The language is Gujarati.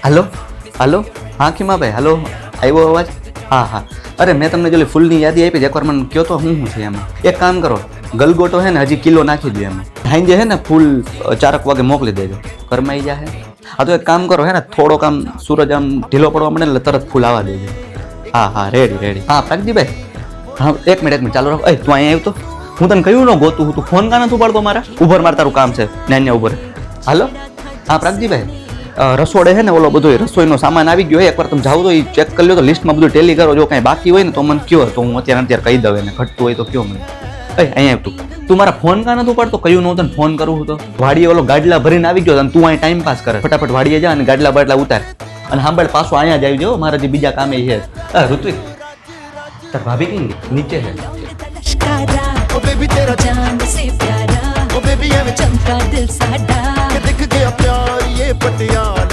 હાલો હાલો હા ખીમાભાઈ હાલો આવ્યો અવાજ? હા હા અરે મેં તમને જો ફૂલની યાદી આપી એકવાર મને કહો તો શું છે એમાં. એક કામ કરો ગલગોટો હે ને હજી કિલો નાખી દો એમાં. સાંજે હે ને ફૂલ 4 વાગે મોકલી દેજો ઘરમાં આવી જાય. હા તો એક કામ કરો હે ને થોડોક આમ સૂરજ આમ ઢીલો પડવા મળે એટલે તરત ફૂલ આવવા દેજો. હા હા રેડી હા પ્રગજીભાઈ હા એક મિનિટ ચાલો રાખો. તું અહીંયા આવ્યો તો હું તને કહ્યું ન ગોતું હું તું ફોન કાં નથી ઉપાડતો મારા ઉભર માર તારું કામ છે ન્યા ઉભર. હાલો હા પ્રગજીભાઈ રસોડે છે ને ઓલો બધો રસોઈનો સામાન આવી ગયો એકવાર તમે જાઓ તો એ ચેક કરી લો તો લિસ્ટમાં બધું ટેલી કરો જો કાંઈ બાકી હોય ને તો મને કયો તો હું અત્યારે કહી દઉં એને ઘટતું હોય તો કયો મને. અહીંયા તું મારા ફોન કાં નથી ઉપાડતો કહ્યું ન તને ફોન કરું તો વાડીએ ઓલો ગાડલા ભરીને આવી ગયો અને તું અહીં ટાઈમ પાસ કરે ફટાફટ વાડીએ જા અને ગાડલા બાટલા ઉતાર અને સાંભળ પાછો અહીંયા જ આવી જાઓ મારા જે બીજા કામે છે. ઋત્વિક તાર ભાભી કઈ નીચે છે. ओ बेबी तेरा चांद से प्यारा ओ बेबी चमका दिल साडा दिख गया प्यार ये पटियाला